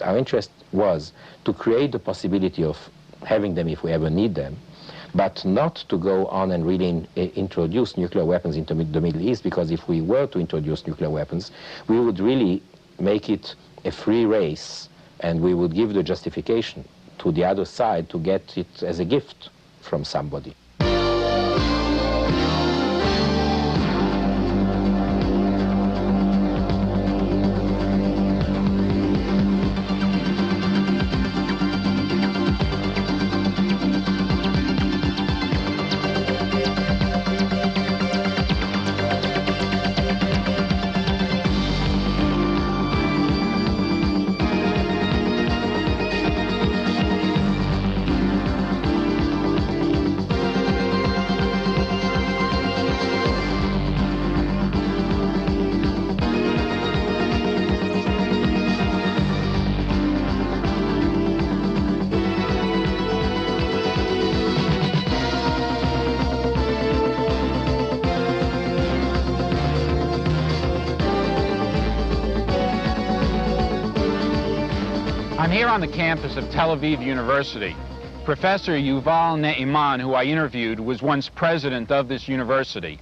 our interest was to create the possibility of having them if we ever need them, but not to go on and really introduce nuclear weapons into the Middle East, because if we were to introduce nuclear weapons, we would really make it a free race, and we would give the justification to the other side to get it as a gift from somebody. I'm here on the campus of Tel Aviv University. Professor Yuval Ne'iman, who I interviewed, was once president of this university.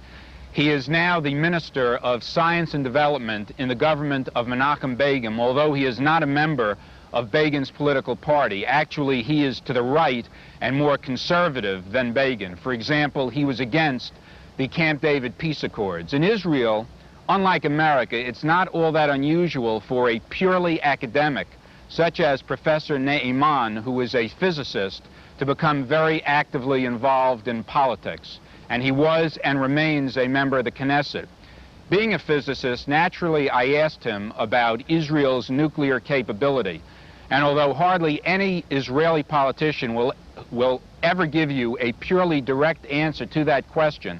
He is now the Minister of Science and Development in the government of Menachem Begin, although he is not a member of Begin's political party. Actually, he is to the right and more conservative than Begin. For example, he was against the Camp David peace accords. In Israel, unlike America, it's not all that unusual for a purely academic such as Professor Ne'iman, who is a physicist, to become very actively involved in politics. And he was and remains a member of the Knesset. Being a physicist, naturally I asked him about Israel's nuclear capability. And although hardly any Israeli politician will ever give you a purely direct answer to that question,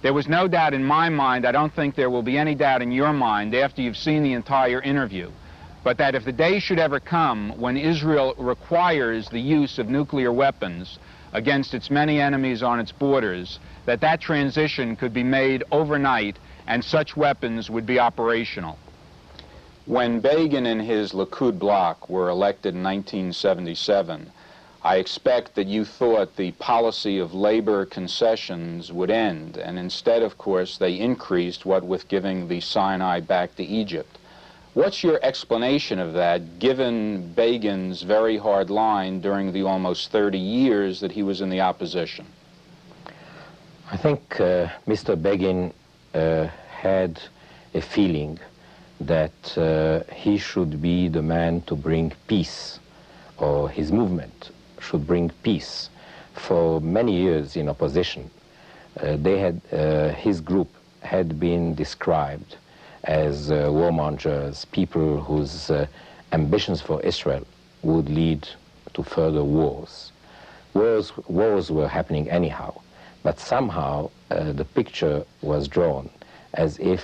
there was no doubt in my mind, I don't think there will be any doubt in your mind after you've seen the entire interview, but that if the day should ever come when Israel requires the use of nuclear weapons against its many enemies on its borders, that transition could be made overnight and such weapons would be operational. When Begin and his Likud bloc were elected in 1977, I expect that you thought the policy of labor concessions would end, and instead, of course, they increased, what with giving the Sinai back to Egypt. What's your explanation of that, given Begin's very hard line during the almost 30 years that he was in the opposition? I think Mr. Begin had a feeling that he should be the man to bring peace, or his movement should bring peace. For many years in opposition, his group had been described as warmongers, people whose ambitions for Israel would lead to further wars. Wars were happening anyhow, but somehow the picture was drawn as if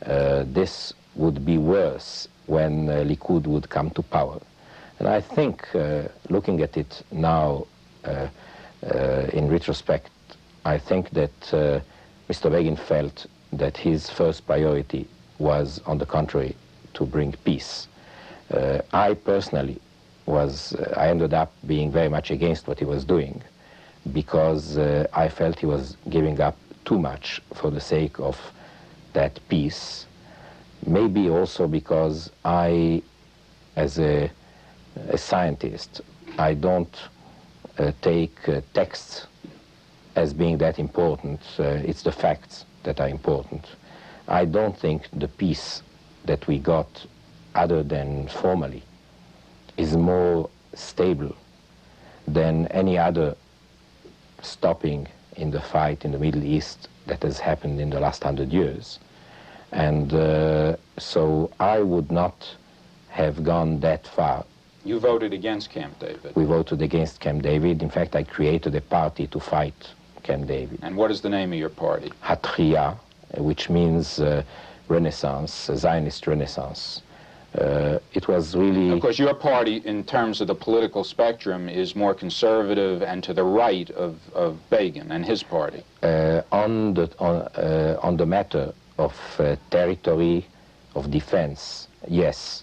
this would be worse when Likud would come to power. And I think, looking at it now in retrospect, I think that Mr. Begin felt that his first priority was, on the contrary, to bring peace. I personally I ended up being very much against what he was doing, because I felt he was giving up too much for the sake of that peace. Maybe also because I, as a scientist, I don't take texts as being that important. It's the facts that are important. I don't think the peace that we got, other than formally, is more stable than any other stopping in the fight in the Middle East that has happened in the last 100 years. And so I would not have gone that far. You voted against Camp David. We voted against Camp David. In fact, I created a party to fight Camp David. And what is the name of your party? Hatria, which means Renaissance, Zionist Renaissance. It was really... Of course, your party, in terms of the political spectrum, is more conservative and to the right of Begin and his party. On the matter of territory, of defense, yes.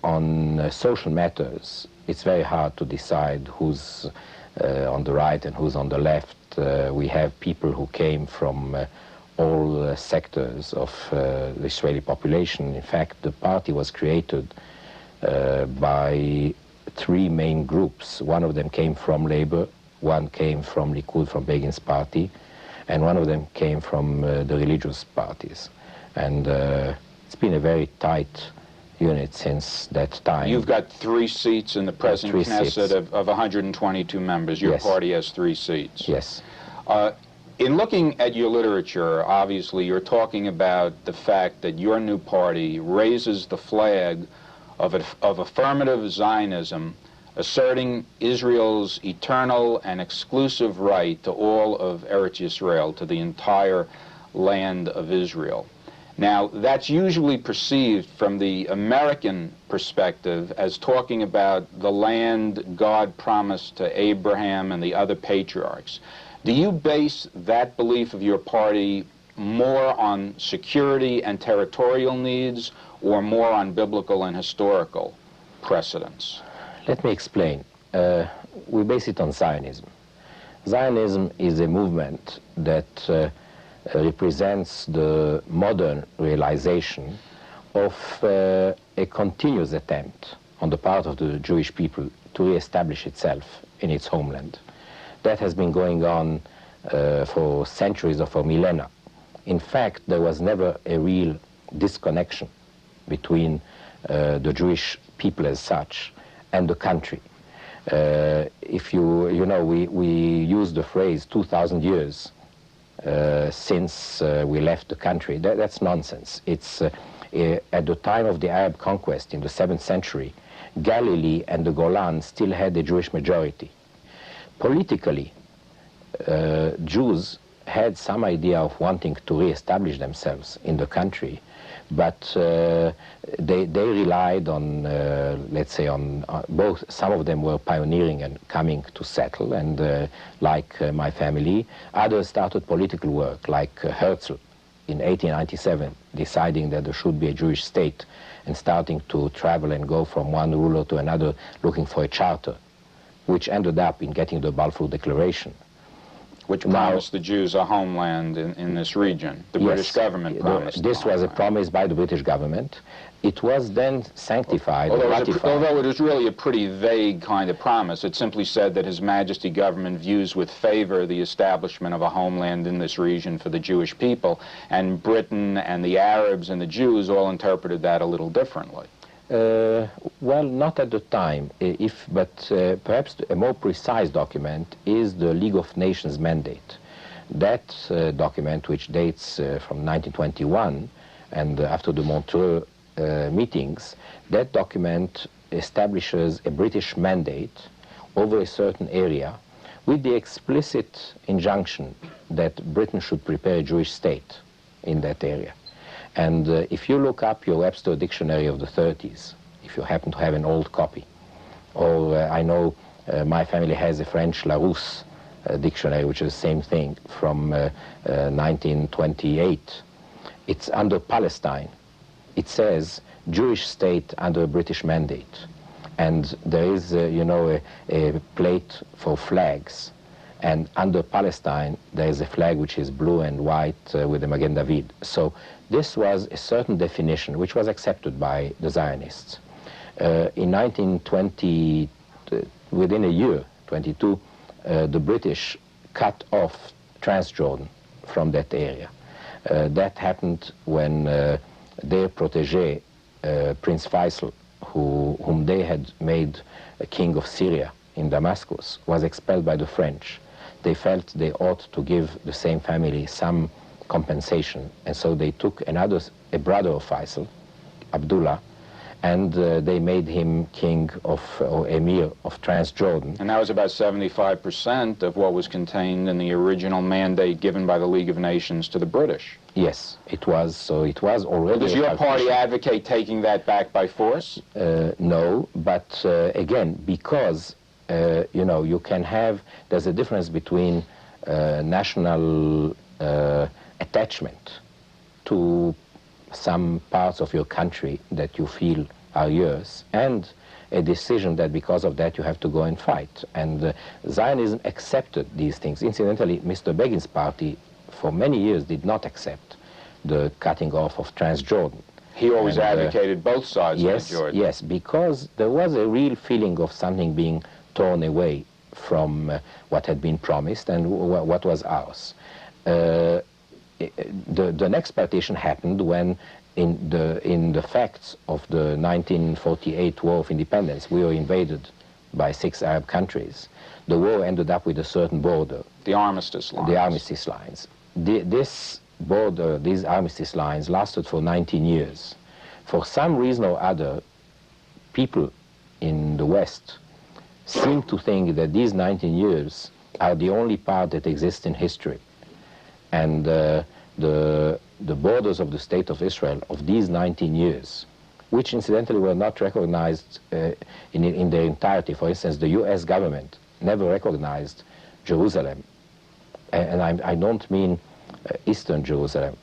On social matters, it's very hard to decide who's on the right and who's on the left. We have people who came from all sectors of the Israeli population. In fact, the party was created by three main groups. One of them came from Labour, one came from Likud, from Begin's party, and one of them came from the religious parties. And it's been a very tight unit since that time. You've got 3 seats in the present Knesset of 122 members. Your Yes. party has 3 seats. Yes. In looking at your literature, obviously you're talking about the fact that your new party raises the flag of affirmative Zionism, asserting Israel's eternal and exclusive right to all of Eretz Yisrael, to the entire land of Israel. Now, that's usually perceived from the American perspective as talking about the land God promised to Abraham and the other patriarchs. Do you base that belief of your party more on security and territorial needs, or more on biblical and historical precedents? Let me explain. We base it on Zionism. Zionism is a movement that represents the modern realization of a continuous attempt on the part of the Jewish people to reestablish itself in its homeland. That has been going on for centuries or for millennia. In fact, there was never a real disconnection between the Jewish people as such and the country. If you know, we use the phrase 2,000 years since we left the country. That's nonsense. It's at the time of the Arab conquest in the 7th century, Galilee and the Golan still had a Jewish majority. Politically, Jews had some idea of wanting to re-establish themselves in the country, but they relied on, let's say, on both. Some of them were pioneering and coming to settle, and like my family, others started political work, like Herzl in 1897, deciding that there should be a Jewish state and starting to travel and go from one ruler to another looking for a charter, which ended up in getting the Balfour Declaration. Which promised the Jews a homeland in this region. The British government promised. This was a promise by the British government. It was then sanctified, ratified. Although it was really a pretty vague kind of promise. It simply said that His Majesty government views with favor the establishment of a homeland in this region for the Jewish people, and Britain and the Arabs and the Jews all interpreted that a little differently. Well, not at the time, but perhaps a more precise document is the League of Nations mandate. That document, which dates from 1921, and after the Montreux meetings, that document establishes a British mandate over a certain area with the explicit injunction that Britain should prepare a Jewish state in that area. And if you look up your Webster Dictionary of the 30s, if you happen to have an old copy, or I know my family has a French Larousse dictionary, which is the same thing, from 1928, it's under Palestine. It says Jewish state under a British mandate. And there is, you know, a plate for flags. And under Palestine, there is a flag which is blue and white with the Magen David. So this was a certain definition which was accepted by the Zionists. In 1920, within a year, 22, the British cut off Transjordan from that area. That happened when their protege, Prince Faisal, whom they had made a king of Syria in Damascus, was expelled by the French. They felt they ought to give the same family some compensation, and so they took a brother of Faisal, Abdullah, and they made him king of, or emir of Transjordan. And that was about 75% of what was contained in the original mandate given by the League of Nations to the British. Yes, it was. So it was already. Does your party advocate taking that back by force? No, but again, because you know, you can have, there's a difference between national attachment to some parts of your country that you feel are yours, and a decision that because of that you have to go and fight. And Zionism accepted these things. Incidentally, Mr. Begin's party for many years did not accept the cutting off of Transjordan. He always advocated both sides of the Jordan. Yes, because there was a real feeling of something being torn away from what had been promised and what was ours. The next partition happened when in the facts of the 1948 War of Independence, we were invaded by 6 Arab countries. The war ended up with a certain border. The armistice lines. The armistice lines. This border, these armistice lines lasted for 19 years. For some reason or other, people in the West seem to think that these 19 years are the only part that exists in history. And the borders of the State of Israel of these 19 years, which incidentally were not recognized in their entirety. For instance, the US government never recognized Jerusalem. And I don't mean Eastern Jerusalem,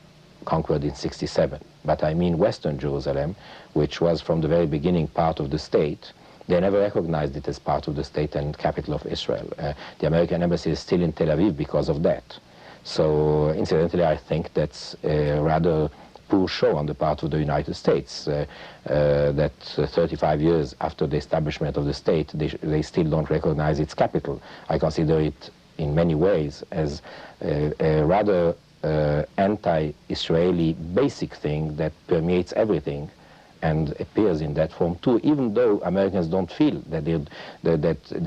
conquered in '67, but I mean Western Jerusalem, which was from the very beginning part of the state. They never recognized it as part of the state and capital of Israel. The American embassy is still in Tel Aviv because of that. So, incidentally, I think that's a rather poor show on the part of the United States, that 35 years after the establishment of the state, they still don't recognize its capital. I consider it in many ways as a rather anti-Israeli basic thing that permeates everything and appears in that form too, even though Americans don't feel that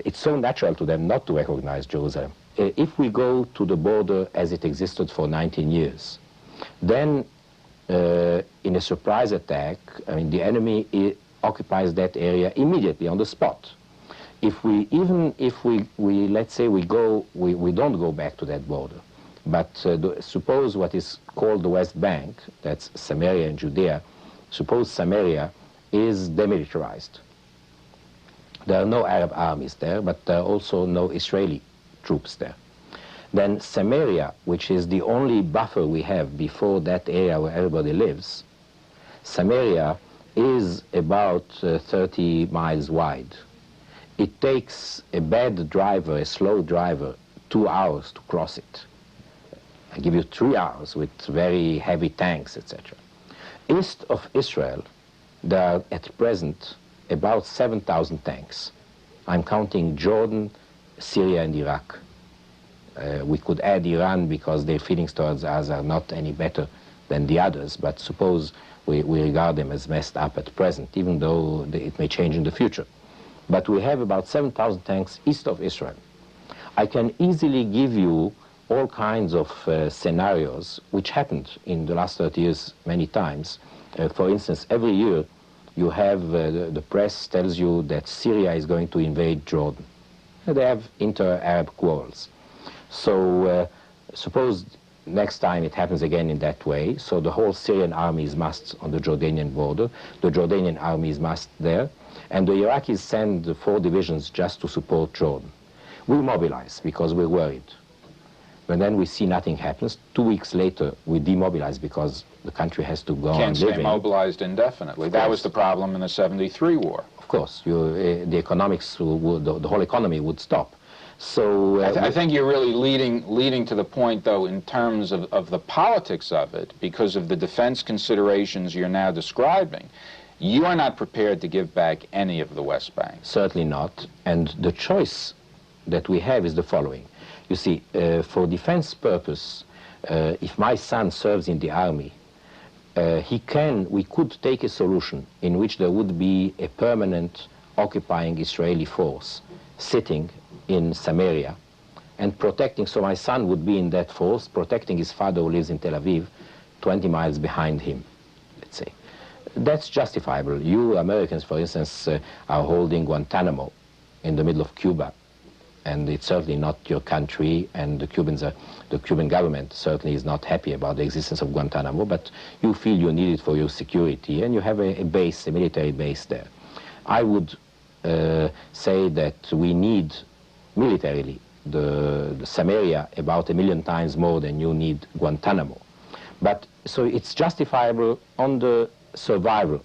it's so natural to them not to recognize Jerusalem. If we go to the border as it existed for 19 years, then in a surprise attack, I mean, the enemy occupies that area immediately on the spot. Even if we let's say we don't go back to that border, but suppose what is called the West Bank, that's Samaria and Judea, suppose Samaria is demilitarized. There are no Arab armies there, but there are also no Israeli troops there. Then Samaria, which is the only buffer we have before that area where everybody lives, Samaria is about 30 miles wide. It takes a bad driver, a slow driver, 2 hours to cross it. I give you 3 hours with very heavy tanks, etc. East of Israel, there are at present about 7,000 tanks. I'm counting Jordan, Syria, and Iraq. We could add Iran because their feelings towards us are not any better than the others, but suppose we regard them as messed up at present, even though it may change in the future. But we have about 7,000 tanks east of Israel. I can easily give you all kinds of scenarios which happened in the last 30 years many times. For instance, every year you have, the press tells you that Syria is going to invade Jordan. They have inter-Arab quarrels. So suppose next time it happens again in that way, so the whole Syrian army is massed on the Jordanian border, the Jordanian army is massed there, and the Iraqis send 4 divisions just to support Jordan. We mobilize because we're worried. But then we see nothing happens. 2 weeks later, we demobilize because the country has to go on living. Can't stay mobilized indefinitely. That was the problem in the '73 war. Of course, the economics, the whole economy would stop. So I think you're really leading to the point, though, in terms of the politics of it, because of the defense considerations you're now describing. You are not prepared to give back any of the West Bank. Certainly not. And the choice that we have is the following. You see, for defense purpose, if my son serves in the army, we could take a solution in which there would be a permanent occupying Israeli force sitting in Samaria and protecting, so my son would be in that force, protecting his father who lives in Tel Aviv, 20 miles behind him, let's say. That's justifiable. You Americans, for instance, are holding Guantanamo in the middle of Cuba, and it's certainly not your country, and the Cuban government certainly is not happy about the existence of Guantanamo, but you feel you need it for your security, and you have a base, a military base there. I would say that we need militarily the Samaria about 1 million times more than you need Guantanamo. But so it's justifiable on the survival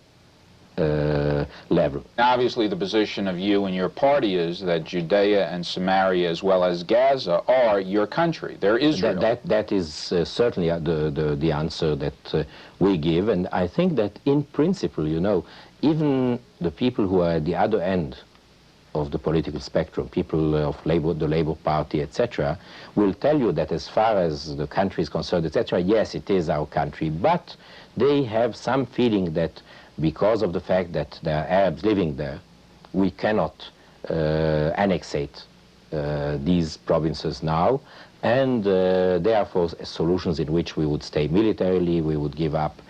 level. Obviously, the position of you and your party is that Judea and Samaria, as well as Gaza, are your country. They're Israel. That is certainly the answer that we give, and I think that in principle, you know, even the people who are at the other end of the political spectrum, people of the Labour Party, etc., will tell you that as far as the country is concerned, etc., yes, it is our country, but they have some feeling that because of the fact that there are Arabs living there, we cannot annexate these provinces now, and therefore solutions in which we would stay militarily, we would give up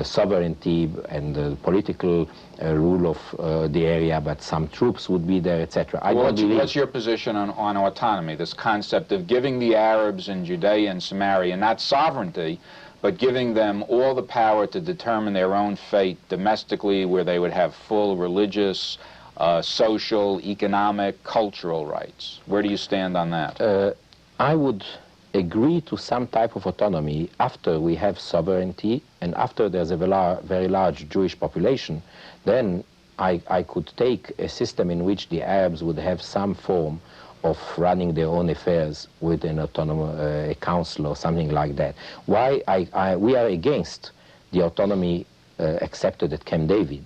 sovereignty and political rule of the area, but some troops would be there, etc. What's your position on autonomy, this concept of giving the Arabs in Judea and Samaria not sovereignty, but giving them all the power to determine their own fate domestically, where they would have full religious, social, economic, cultural rights? Where do you stand on that? I would agree to some type of autonomy after we have sovereignty and after there's a very large Jewish population. Then I could take a system in which the Arabs would have some form of running their own affairs with an autonomous council or something like that. Why we are against the autonomy accepted at Camp David?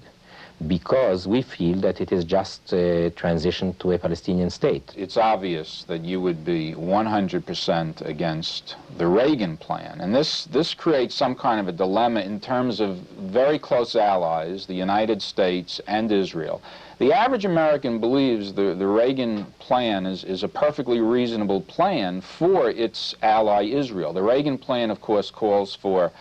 Because we feel that it is just a transition to a Palestinian state. It's obvious that you would be 100% against the Reagan plan, and this creates some kind of a dilemma in terms of very close allies, the United States and Israel. The average American believes the Reagan plan is a perfectly reasonable plan for its ally Israel. The Reagan plan, of course, calls for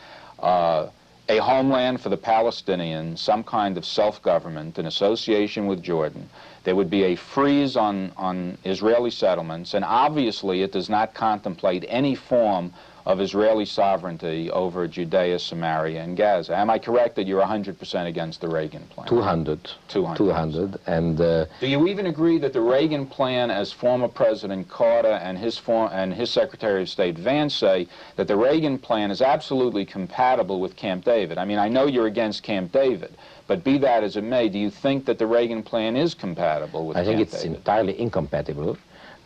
a homeland for the Palestinians, some kind of self-government in association with Jordan. There would be a freeze on Israeli settlements, and obviously it does not contemplate any form of Israeli sovereignty over Judea, Samaria, and Gaza. Am I correct that you're 100% against the Reagan plan? 200. 200. And do you even agree that the Reagan plan, as former President Carter and his Secretary of State Vance say, that the Reagan plan is absolutely compatible with Camp David? I mean, I know you're against Camp David, but be that as it may, do you think that the Reagan plan is compatible with Camp David? I think it's entirely incompatible.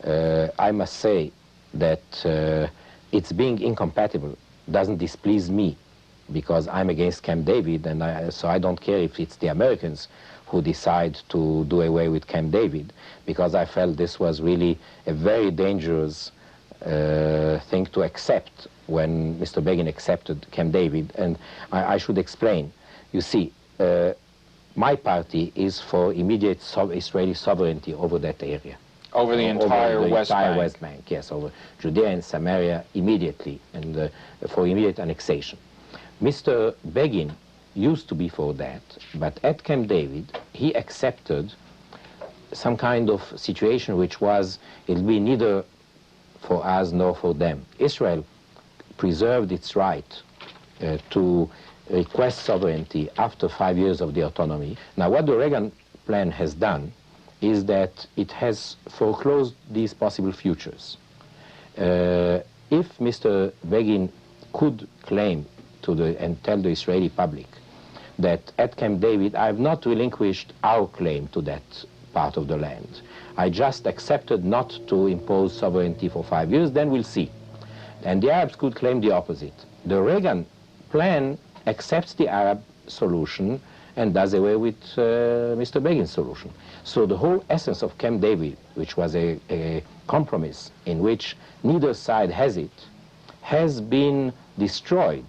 I must say that its being incompatible doesn't displease me, because I'm against Camp David, and so I don't care if it's the Americans who decide to do away with Camp David, because I felt this was really a very dangerous thing to accept when Mr. Begin accepted Camp David. And I should explain. You see, my party is for immediate Israeli sovereignty over that area. Over the entire West Bank? West Bank, yes, over Judea and Samaria immediately, and for immediate annexation. Mr. Begin used to be for that, but at Camp David, he accepted some kind of situation which was, it'll be neither for us nor for them. Israel preserved its right to request sovereignty after 5 years of the autonomy. Now, what the Reagan plan has done is that it has foreclosed these possible futures. If Mr. Begin could claim and tell the Israeli public that at Camp David I have not relinquished our claim to that part of the land, I just accepted not to impose sovereignty for 5 years, then we'll see. And the Arabs could claim the opposite. The Reagan plan accepts the Arab solution and does away with Mr. Begin's solution. So the whole essence of Camp David, which was a compromise in which neither side has it, has been destroyed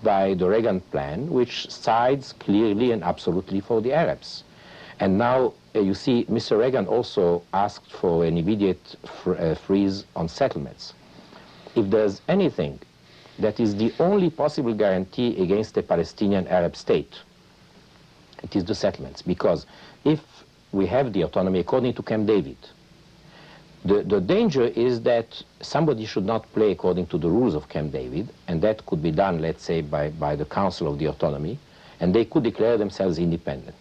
by the Reagan plan, which sides clearly and absolutely for the Arabs. And now, you see, Mr. Reagan also asked for an immediate freeze on settlements. If there's anything that is the only possible guarantee against a Palestinian Arab state, it is the settlements. Because if we have the autonomy according to Camp David, the danger is that somebody should not play according to the rules of Camp David, and that could be done, let's say, by the Council of the Autonomy, and they could declare themselves independent.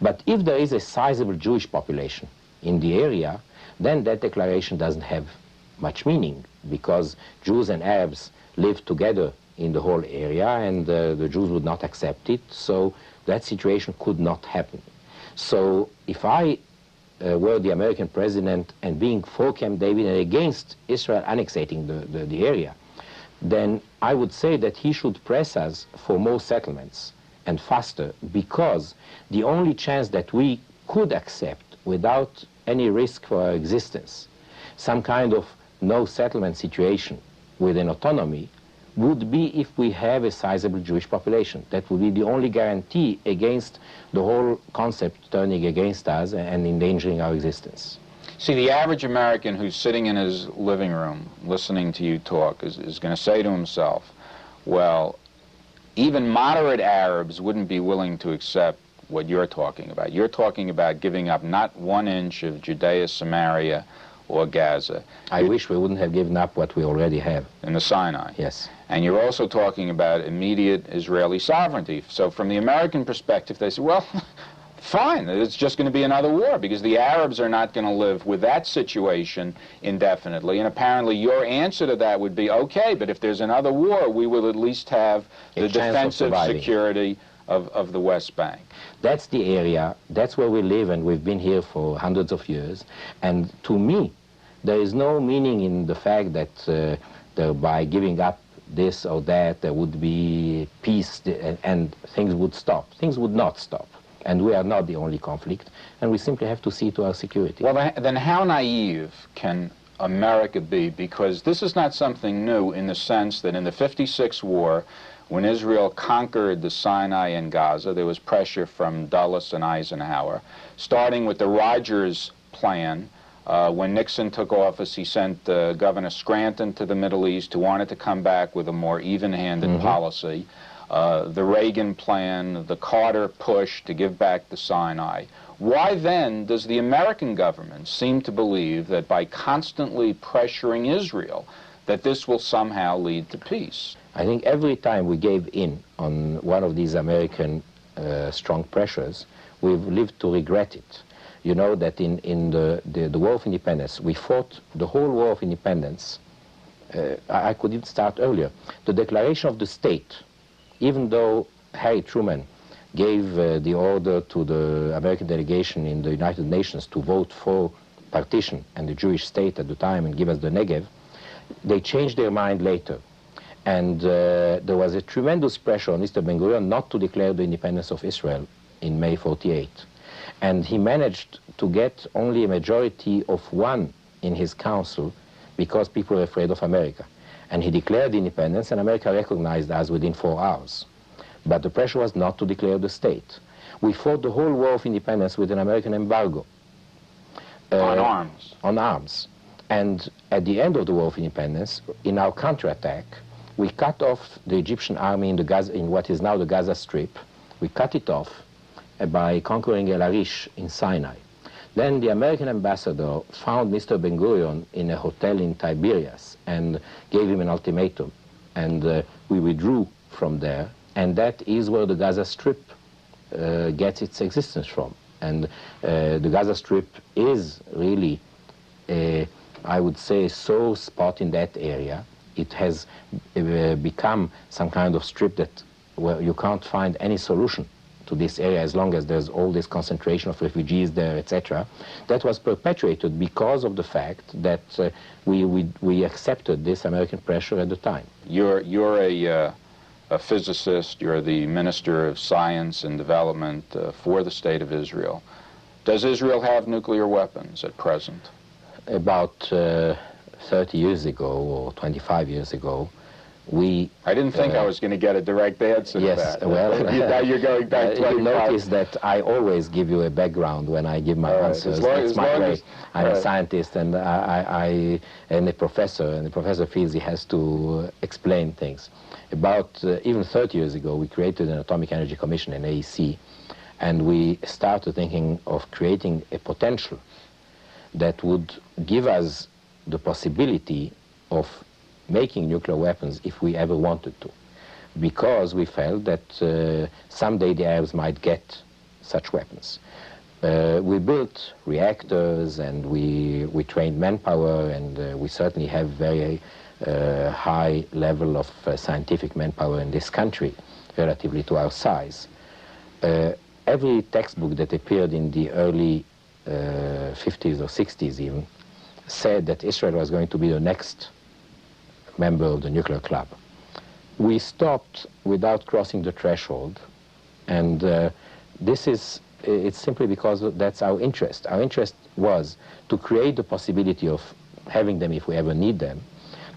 But if there is a sizable Jewish population in the area, then that declaration doesn't have much meaning, because Jews and Arabs live together in the whole area, and the Jews would not accept it. So that situation could not happen. So if I were the American president and being for Camp David and against Israel annexating the area, then I would say that he should press us for more settlements and faster, because the only chance that we could accept without any risk for our existence, some kind of no settlement situation with an autonomy, would be if we have a sizable Jewish population. That would be the only guarantee against the whole concept turning against us and endangering our existence. See, the average American who's sitting in his living room listening to you talk is going to say to himself, well, even moderate Arabs wouldn't be willing to accept what you're talking about. You're talking about giving up not 1 inch of Judea, Samaria, or Gaza. I wish we wouldn't have given up what we already have. In the Sinai. Yes. And you're also talking about immediate Israeli sovereignty. So from the American perspective, they say, well, fine, it's just going to be another war, because the Arabs are not going to live with that situation indefinitely. And apparently your answer to that would be, okay, but if there's another war, we will at least have the defensive security of the West Bank. That's the area, that's where we live, and we've been here for hundreds of years. And to me, there is no meaning in the fact that by giving up this or that, there would be peace and things would stop. Things would not stop. And we are not the only conflict, and we simply have to see to our security. Well, then how naive can America be? Because this is not something new in the sense that in the '56 war, when Israel conquered the Sinai and Gaza, there was pressure from Dulles and Eisenhower, starting with the Rogers Plan. When Nixon took office, he sent Governor Scranton to the Middle East, who wanted to come back with a more even-handed policy. The Reagan Plan, the Carter push to give back the Sinai. Why then does the American government seem to believe that by constantly pressuring Israel, that this will somehow lead to peace? I think every time we gave in on one of these American strong pressures, we've lived to regret it. You know that in the War of Independence, we fought the whole War of Independence. I could even start earlier. The declaration of the state, even though Harry Truman gave the order to the American delegation in the United Nations to vote for partition and the Jewish state at the time and give us the Negev, they changed their mind later. And there was a tremendous pressure on Mr. Ben-Gurion not to declare the independence of Israel in May '48. And he managed to get only a majority of 1 in his council because people were afraid of America. And he declared independence, and America recognized us within 4 hours. But the pressure was not to declare the state. We fought the whole War of Independence with an American embargo. On arms. On arms. And at the end of the War of Independence, in our counterattack, we cut off the Egyptian army in what is now the Gaza Strip. We cut it off by conquering El Arish in Sinai. Then the American ambassador found Mr. Ben-Gurion in a hotel in Tiberias and gave him an ultimatum. And we withdrew from there. And that is where the Gaza Strip gets its existence from. And the Gaza Strip is really, I would say, so spot in that area. It has become some kind of strip that where you can't find any solution to this area as long as there's all this concentration of refugees there, etc. That was perpetuated because of the fact that we accepted this American pressure at the time. You're a physicist, you're the Minister of Science and Development for the State of Israel. Does Israel have nuclear weapons at present? About 30 years ago or 25 years ago, I didn't think I was going to get a direct answer to that. Yes, well, now you're going back 25. You notice that I always give you a background when I give my answers. That's my way. I'm a scientist and and a professor, and the professor feels he has to explain things. About even 30 years ago, we created an Atomic Energy Commission, an AEC, and we started thinking of creating a potential that would give us the possibility of making nuclear weapons if we ever wanted to, because we felt that someday the Arabs might get such weapons. We built reactors and we trained manpower, and we certainly have very high level of scientific manpower in this country relatively to our size. Every textbook that appeared in the early 50s or 60s even said that Israel was going to be the next member of the nuclear club. We stopped without crossing the threshold, and it's simply because that's our interest. Our interest was to create the possibility of having them if we ever need them,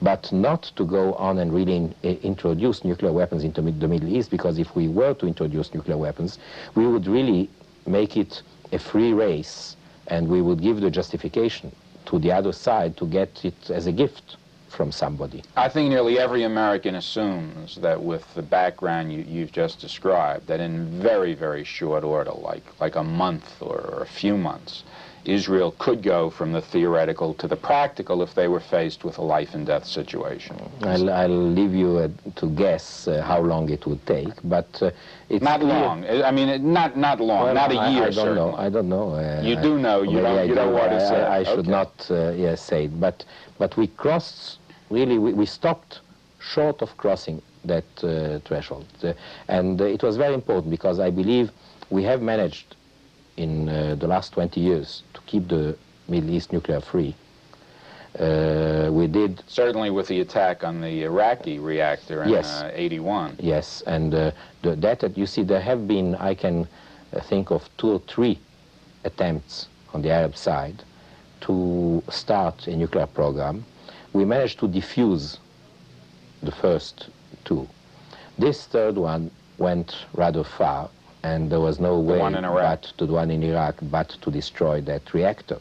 but not to go on and really introduce nuclear weapons into the Middle East, because if we were to introduce nuclear weapons, we would really make it a free race, and we would give the justification to the other side to get it as a gift from somebody. I think nearly every American assumes that with the background you've just described, that in very, very short order, like a month or a few months, Israel could go from the theoretical to the practical if they were faced with a life-and-death situation. I'll leave you to guess how long it would take, but it's not clear. long. I mean, not long, well, not a year. I don't know. I don't know. You do know. You don't want to say. I should not say it. But we crossed. Really, we stopped short of crossing that threshold, and it was very important because I believe we have managed in the last 20 years to keep the Middle East nuclear free. We did... Certainly with the attack on the Iraqi reactor in yes. 81. Yes, and that you see, there have been, I can think of 2 or 3 attempts on the Arab side to start a nuclear program. We managed to defuse the first 2. This third one went rather far, and there was no way but to the one in Iraq but to destroy that reactor.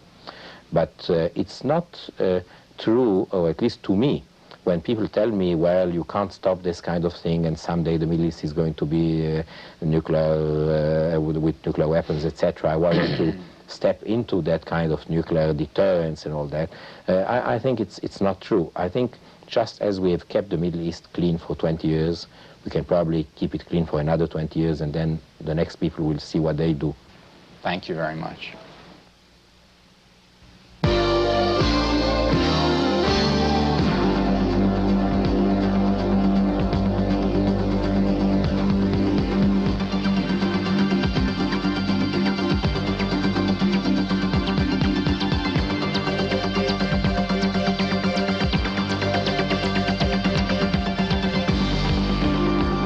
But it's not true, or at least to me, when people tell me, well, you can't stop this kind of thing and someday the Middle East is going to be nuclear, with nuclear weapons, etc. I wanted to step into that kind of nuclear deterrence and all that. I think it's not true. I think just as we have kept the Middle East clean for 20 years, we can probably keep it clean for another 20 years, and then the next people will see what they do. Thank you very much.